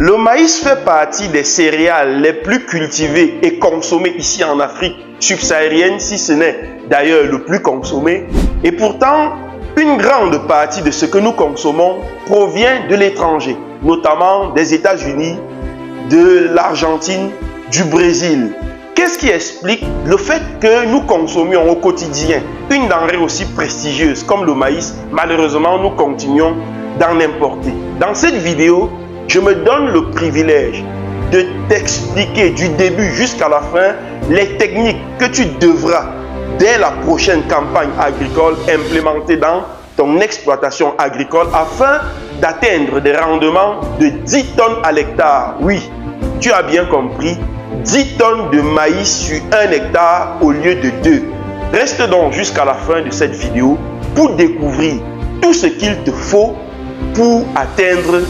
Le maïs fait partie des céréales les plus cultivées et consommées ici en Afrique subsaharienne, si ce n'est d'ailleurs le plus consommé. Et pourtant, une grande partie de ce que nous consommons provient de l'étranger, notamment des États-Unis, de l'Argentine, du Brésil. Qu'est-ce qui explique le fait que nous consommions au quotidien une denrée aussi prestigieuse comme le maïs? Malheureusement, nous continuons d'en importer. Dans cette vidéo, je me donne le privilège de t'expliquer du début jusqu'à la fin les techniques que tu devras, dès la prochaine campagne agricole, implémenter dans ton exploitation agricole afin d'atteindre des rendements de 10 tonnes à l'hectare. Oui, tu as bien compris, 10 tonnes de maïs sur 1 hectare au lieu de 2. Reste donc jusqu'à la fin de cette vidéo pour découvrir tout ce qu'il te faut pour atteindre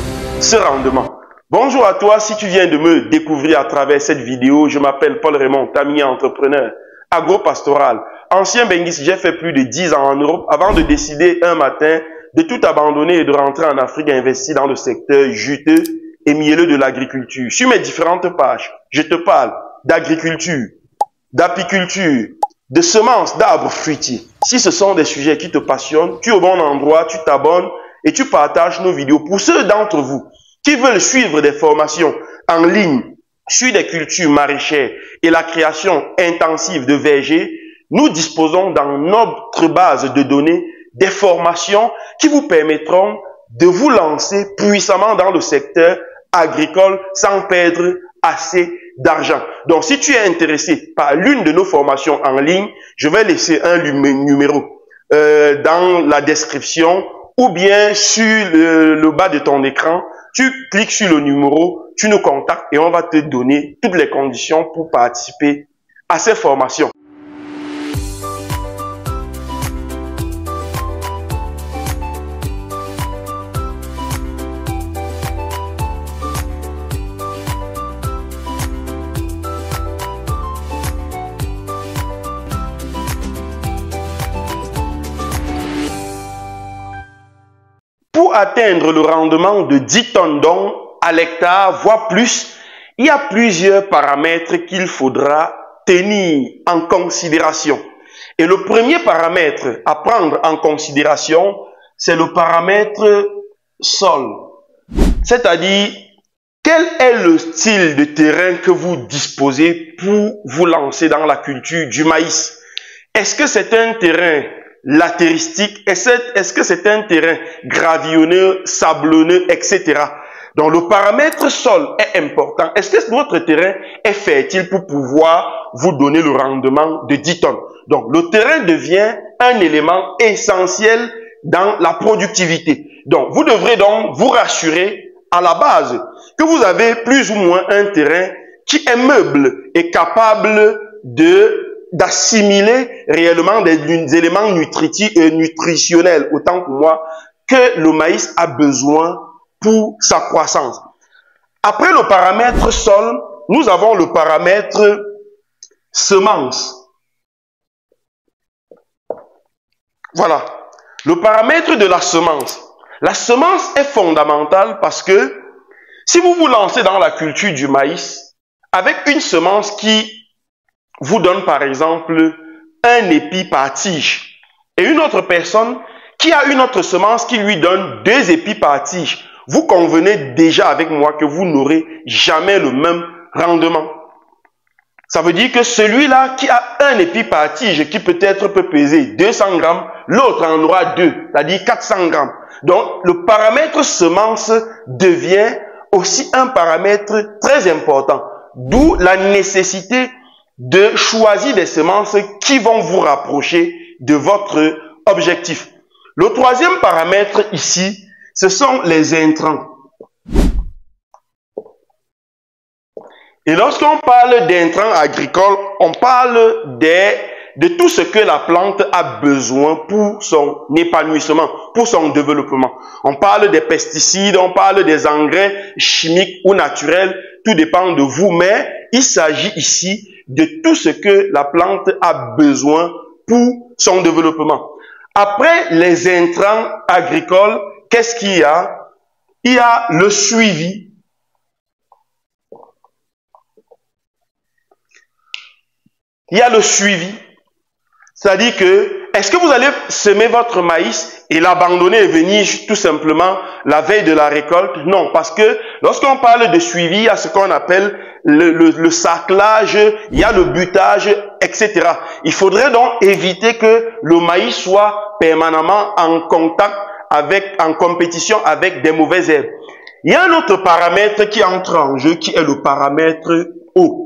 ce rendement. Bonjour à toi, si tu viens de me découvrir à travers cette vidéo, je m'appelle Paul Raymond, ami entrepreneur, agropastoral, ancien benguiste. J'ai fait plus de 10 ans en Europe avant de décider un matin de tout abandonner et de rentrer en Afrique et investir dans le secteur juteux et mielleux de l'agriculture. Sur mes différentes pages, je te parle d'agriculture, d'apiculture, de semences d'arbres fruitiers. Si ce sont des sujets qui te passionnent, tu es au bon endroit, tu t'abonnes et tu partages nos vidéos. Pour ceux d'entre vous qui veulent suivre des formations en ligne sur des cultures maraîchères et la création intensive de vergers, nous disposons dans notre base de données des formations qui vous permettront de vous lancer puissamment dans le secteur agricole sans perdre assez d'argent. Donc, si tu es intéressé par l'une de nos formations en ligne, je vais laisser un numéro dans la description ou bien sur le bas de ton écran. Tu cliques sur le numéro, tu nous contactes et on va te donner toutes les conditions pour participer à ces formations. Pour atteindre le rendement de 10 tonnes d'or à l'hectare, voire plus, il y a plusieurs paramètres qu'il faudra tenir en considération. Et le premier paramètre à prendre en considération, c'est le paramètre sol. C'est-à-dire, quel est le style de terrain que vous disposez pour vous lancer dans la culture du maïs? Est-ce que c'est un terrain latéristique? Est-ce que c'est un terrain gravillonneux, sablonneux, etc.? Donc, le paramètre sol est important. Est-ce que votre terrain est fertile pour pouvoir vous donner le rendement de 10 tonnes? Donc, le terrain devient un élément essentiel dans la productivité. Donc, vous devrez donc vous rassurer à la base que vous avez plus ou moins un terrain qui est meuble et capable d'assimiler réellement des éléments nutritionnels, autant pour moi, que le maïs a besoin pour sa croissance. Après le paramètre sol, nous avons le paramètre semence. Voilà. Le paramètre de la semence. La semence est fondamentale parce que si vous vous lancez dans la culture du maïs avec une semence qui vous donne par exemple un épi par tige et une autre personne qui a une autre semence qui lui donne 2 épis par tige, vous convenez déjà avec moi que vous n'aurez jamais le même rendement. Ça veut dire que celui-là qui a un épi par tige qui peut-être peut peser 200 grammes, l'autre en aura 2, c'est-à-dire 400 grammes. Donc le paramètre semence devient aussi un paramètre très important, d'où la nécessité de choisir des semences qui vont vous rapprocher de votre objectif. Le troisième paramètre ici, ce sont les intrants. Et lorsqu'on parle d'intrants agricoles, on parle de tout ce que la plante a besoin pour son épanouissement, pour son développement. On parle des pesticides, on parle des engrais chimiques ou naturels, tout dépend de vous, mais il s'agit ici de tout ce que la plante a besoin pour son développement. Après les intrants agricoles, qu'est-ce qu'il y a? Il y a le suivi il y a le suivi. C'est-à-dire que, est-ce que vous allez semer votre maïs et l'abandonner et venir tout simplement la veille de la récolte? Non, parce que lorsqu'on parle de suivi, il y a ce qu'on appelle le sarclage, il y a le butage, etc. Il faudrait donc éviter que le maïs soit permanemment en contact en compétition avec des mauvaises herbes. Il y a un autre paramètre qui entre en jeu, qui est le paramètre eau.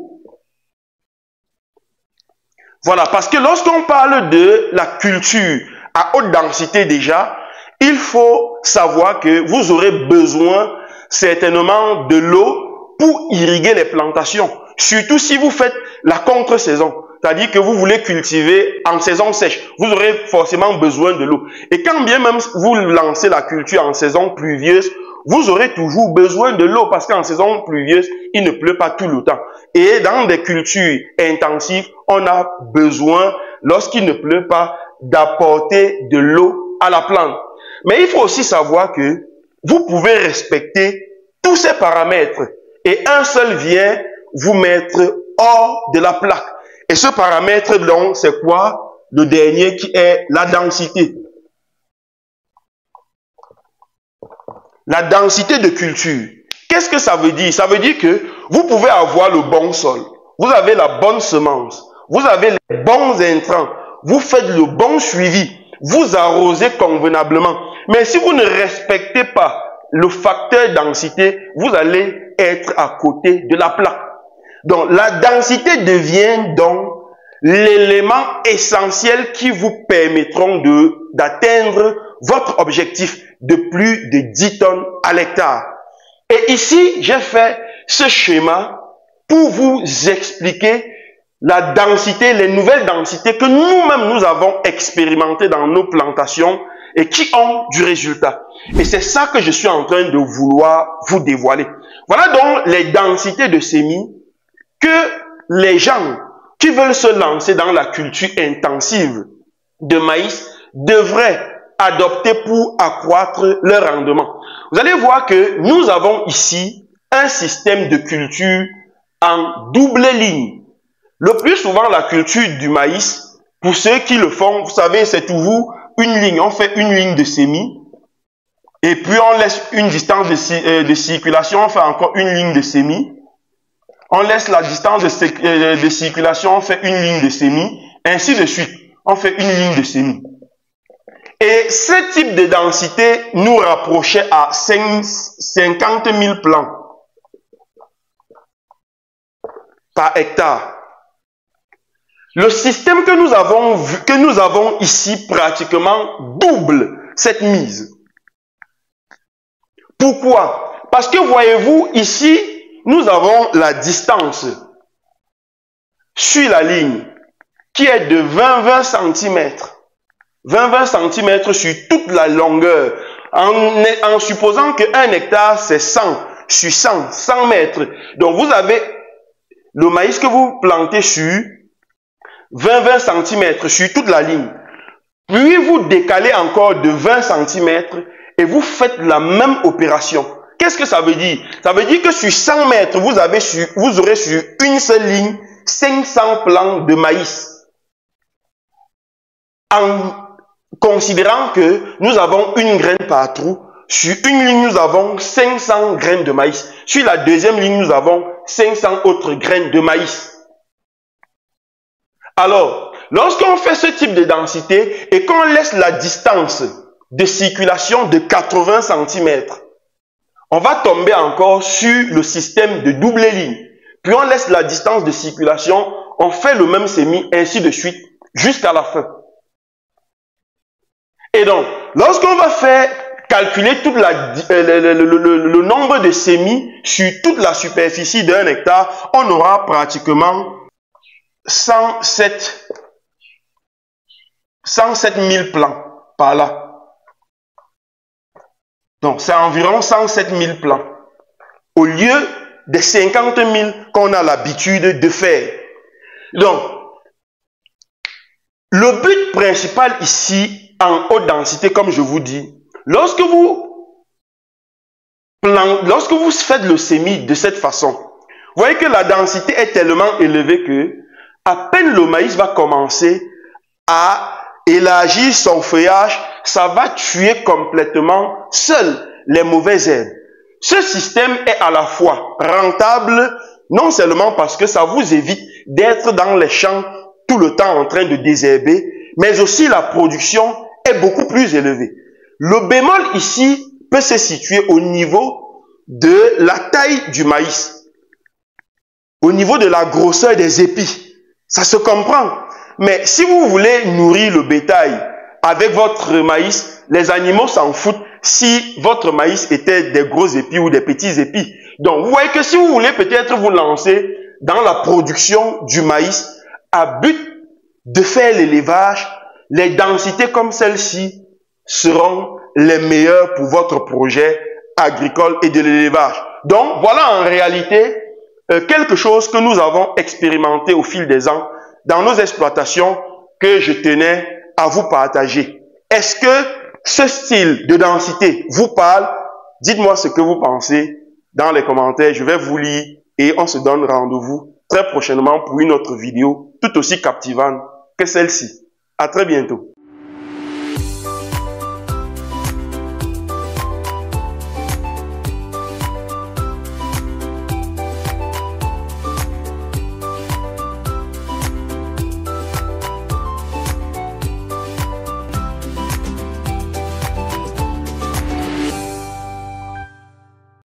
Voilà, parce que lorsqu'on parle de la culture à haute densité déjà, il faut savoir que vous aurez besoin certainement de l'eau pour irriguer les plantations. Surtout si vous faites la contre-saison, c'est-à-dire que vous voulez cultiver en saison sèche, vous aurez forcément besoin de l'eau. Et quand bien même vous lancez la culture en saison pluvieuse, vous aurez toujours besoin de l'eau parce qu'en saison pluvieuse, il ne pleut pas tout le temps. Et dans des cultures intensives, on a besoin, lorsqu'il ne pleut pas, d'apporter de l'eau à la plante. Mais il faut aussi savoir que vous pouvez respecter tous ces paramètres et un seul vient vous mettre hors de la plaque. Et ce paramètre, donc, c'est quoi? Le dernier qui est la densité. La densité de culture. Qu'est-ce que ça veut dire? Ça veut dire que vous pouvez avoir le bon sol, vous avez la bonne semence, vous avez les bons intrants, vous faites le bon suivi, vous arrosez convenablement. Mais si vous ne respectez pas le facteur densité, vous allez être à côté de la plaque. Donc, la densité devient donc l'élément essentiel qui vous permettront d'atteindre votre objectif de plus de 10 tonnes à l'hectare. Et ici, j'ai fait ce schéma pour vous expliquer la densité, les nouvelles densités que nous-mêmes nous avons expérimentées dans nos plantations et qui ont du résultat. Et c'est ça que je suis en train de vouloir vous dévoiler. Voilà donc les densités de semis que les gens qui veulent se lancer dans la culture intensive de maïs devraient adopter pour accroître leur rendement. Vous allez voir que nous avons ici un système de culture en double ligne. Le plus souvent, la culture du maïs, pour ceux qui le font, vous savez, c'est toujours une ligne. On fait une ligne de semis et puis on laisse une distance de circulation, on fait encore une ligne de semis. On laisse la distance de circulation, on fait une ligne de semis, ainsi de suite. On fait une ligne de semis. Et ce type de densité nous rapprochait à 50 000 plants par hectare. Le système que nous avons ici pratiquement double cette mise. Pourquoi? Parce que voyez-vous, ici, nous avons la distance sur la ligne qui est de 20 cm. 20 cm sur toute la longueur. En supposant qu'un hectare, c'est 100 sur 100 mètres. Donc, vous avez le maïs que vous plantez sur 20 cm sur toute la ligne. Puis, vous décalez encore de 20 cm et vous faites la même opération. Qu'est-ce que ça veut dire? Ça veut dire que sur 100 mètres, vous aurez sur une seule ligne 500 plants de maïs. En considérant que nous avons une graine par trou, sur une ligne, nous avons 500 graines de maïs. Sur la deuxième ligne, nous avons 500 autres graines de maïs. Alors, lorsqu'on fait ce type de densité et qu'on laisse la distance de circulation de 80 cm, on va tomber encore sur le système de double ligne. Puis on laisse la distance de circulation, on fait le même semis, ainsi de suite, jusqu'à la fin. Et donc, lorsqu'on va faire calculer le nombre de semis sur toute la superficie d'un hectare, on aura pratiquement 107 000 plants par là. Donc, c'est environ 107 000 plants. Au lieu des 50 000 qu'on a l'habitude de faire. Donc, le but principal ici, en haute densité, comme je vous dis, lorsque vous faites le semis de cette façon, vous voyez que la densité est tellement élevée que, à peine le maïs va commencer à élargir son feuillage, ça va tuer complètement seul les mauvaises herbes. Ce système est à la fois rentable, non seulement parce que ça vous évite d'être dans les champs tout le temps en train de désherber, mais aussi la production est beaucoup plus élevée. Le bémol ici peut se situer au niveau de la taille du maïs, au niveau de la grosseur des épis. Ça se comprend. Mais si vous voulez nourrir le bétail avec votre maïs, les animaux s'en foutent si votre maïs était des gros épis ou des petits épis. Donc, vous voyez que si vous voulez peut-être vous lancer dans la production du maïs à but de faire l'élevage, les densités comme celle-ci seront les meilleures pour votre projet agricole et de l'élevage. Donc, voilà en réalité quelque chose que nous avons expérimenté au fil des ans dans nos exploitations que je tenais à vous partager. Est-ce que ce style de densité vous parle? Dites-moi ce que vous pensez dans les commentaires. Je vais vous lire et on se donne rendez-vous très prochainement pour une autre vidéo tout aussi captivante que celle-ci. À très bientôt.